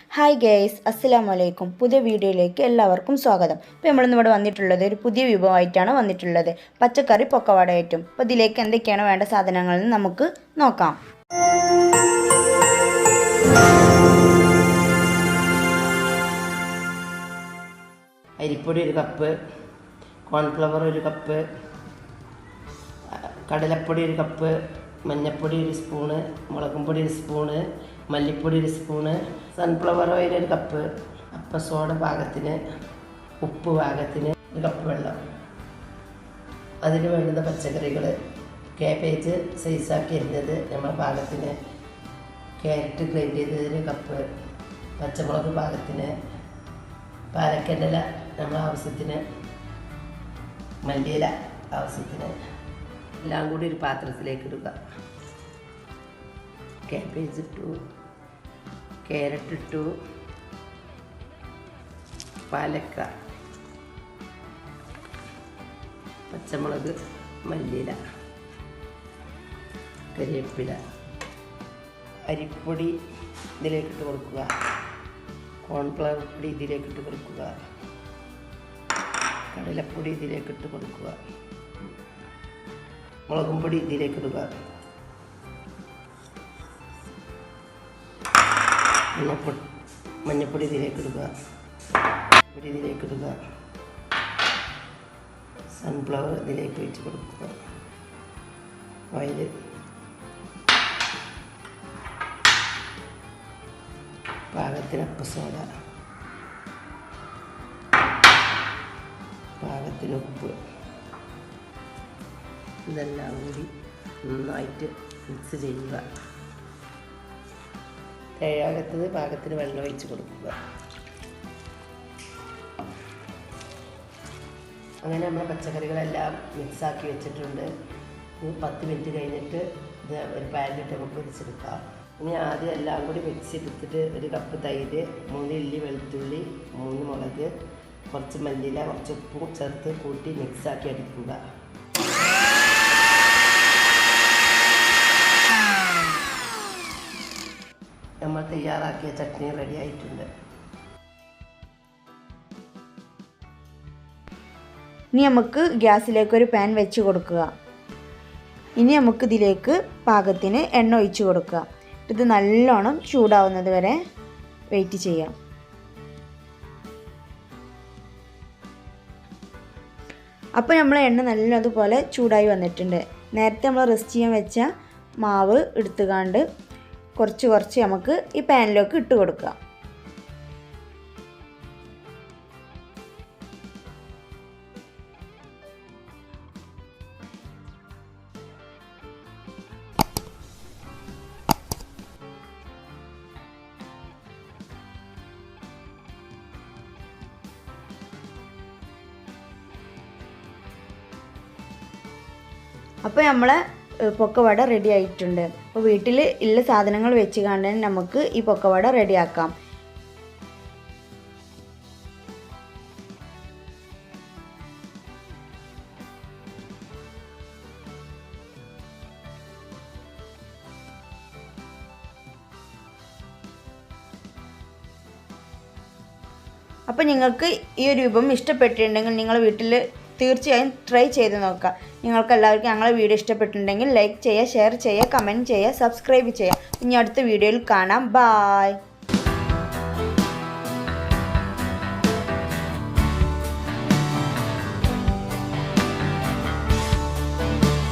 Hi guys, അസ്സലാമു അലൈക്കും. പുതിയ വീഡിയോയിലേക്ക് എല്ലാവർക്കും സ്വാഗതം. ഇപ്പോൾ നമ്മളിന്ന് ഇവിടെ വന്നിട്ടുള്ളത് ഒരു പുതിയ വിഭവമായിട്ടാണ് വന്നിട്ടുള്ളത്, പച്ചക്കറി പൊക്കവടയായിട്ടും. അപ്പോൾ ഇതിലേക്ക് എന്തൊക്കെയാണ് വേണ്ട സാധനങ്ങളെന്ന് നമുക്ക് നോക്കാം. അരിപ്പൊടി 1 കപ്പ്, കോൺഫ്ലവർ 1 കപ്പ്, കടലപ്പൊടി 1 കപ്പ്, മഞ്ഞൾപ്പൊടി 1 സ്പൂണ്, മുളകും പൊടി 1 സ്പൂണ്, മല്ലിപ്പൊടി 1 സ്പൂണ്, സൺഫ്ലവർ ഓയിൽ 1 കപ്പ്, അപ്പം സോഡ പാകത്തിന്, ഉപ്പ് പാകത്തിന്, 1 കപ്പ് വെള്ളം. അതിന് വേണ്ടുന്ന പച്ചക്കറികൾ: കാബേജ് സൈസാക്കി അരിഞ്ഞത് നമ്മുടെ പാകത്തിന്, ക്യാരറ്റ് ഗ്രൈൻഡ് ചെയ്തത് 1 കപ്പ്, പച്ചമുളക് പാകത്തിന്, പാലക്കൻ്റെ ഇല നമ്മുടെ ആവശ്യത്തിന്, മല്ലിയില ആവശ്യത്തിന്. എല്ലാം കൂടി ഒരു പാത്രത്തിലേക്ക് ഇടുക. കാബേജ് ഇട്ടു, ക്യാരറ്റ് ഇട്ടു, പാലക്ക, പച്ചമുളക്, മല്ലിയില, കരിവേപ്പില, അരിപ്പൊടി ഇതിലേക്കിട്ട് കൊടുക്കുക, കോൺഫ്ലവർ പൊടി ഇതിലേക്കിട്ട് കൊടുക്കുക, കടലപ്പൊടി ഇതിലേക്കിട്ട് കൊടുക്കുക, മുളകും പൊടി ഇതിലേക്കിടുക, മഞ്ഞൾപ്പൊടി ഇതിലേക്കിടുക, സൺഫ്ലവർ ഇതിലേക്ക് ഒഴിച്ച് കൊടുക്കുക, ഓയിൽ, പാകത്തിന് അപ്പസോഡ, പാകത്തിന് ഉപ്പ്. ഇതെല്ലാം കൂടി നന്നായിട്ട് മിക്സ് ചെയ്യുക. തയ്യാറെടുത്തത് പാകത്തിന് വെള്ളം ഒഴിച്ച് കൊടുക്കുക. അങ്ങനെ നമ്മൾ പച്ചക്കറികളെല്ലാം മിക്സാക്കി വെച്ചിട്ടുണ്ട്. 10 മിനിറ്റ് കഴിഞ്ഞിട്ട് ഇത് ഒരു പാനിലിട്ട് നമുക്ക് പൊരിച്ചെടുക്കാം. ഇനി ആദ്യം എല്ലാം കൂടി മിക്സ് എടുത്തിട്ട് 1 കപ്പ് തൈര്, 3 ഇല്ലി വെളുത്തുള്ളി, 3 മുളക്, കുറച്ച് മല്ലിയില, കുറച്ച് ഉപ്പും ചേർത്ത് കൂട്ടി മിക്സാക്കി എടുക്കുക. നമ്മൾ തയ്യാറാക്കിയ ചട്നി റെഡി ആയിട്ടുണ്ട്. ഇനി നമുക്ക് ഗ്യാസിലേക്ക് ഒരു പാൻ വെച്ച് കൊടുക്കുക. ഇനി നമുക്ക് ഇതിലേക്ക് പാകത്തിന് എണ്ണ ഒഴിച്ച് കൊടുക്കുക. ഇത് നല്ലോണം ചൂടാവുന്നത് വരെ വെയിറ്റ് ചെയ്യാം. അപ്പോൾ നമ്മൾ എണ്ണ നല്ലതുപോലെ ചൂടായി വന്നിട്ടുണ്ട്. നേരത്തെ നമ്മൾ റെസ്റ്റ് ചെയ്യാൻ വെച്ച മാവ് എടുത്തുകൊണ്ട് കുറച്ച് നമുക്ക് ഈ പാനിലേക്ക് ഇട്ട് കൊടുക്കുക. അപ്പോൾ നമ്മളെ പൊക്കവട റെഡി ആയിട്ടുണ്ട്. അപ്പോൾ വീട്ടിൽ ഉള്ള സാധനങ്ങൾ വെച്ച് കണ്ട് നമുക്ക് ഈ പൊക്കവട റെഡിയാക്കാം. അപ്പോൾ നിങ്ങൾക്ക് ഈ ഒരു വിഭവം ഇഷ്ടപ്പെട്ടിട്ടുണ്ടെങ്കിൽ നിങ്ങൾ വീട്ടിൽ തീർച്ചയായും ട്രൈ ചെയ്ത് നോക്കുക. നിങ്ങൾക്ക് എല്ലാവർക്കും ഞങ്ങളെ വീഡിയോ ഇഷ്ടപ്പെട്ടിട്ടുണ്ടെങ്കിൽ ലൈക്ക് ചെയ്യുക, ഷെയർ ചെയ്യുക, കമൻറ്റ് ചെയ്യുക, സബ്സ്ക്രൈബ് ചെയ്യുക. ഇനി അടുത്ത വീഡിയോയിൽ കാണാം. ബായ്.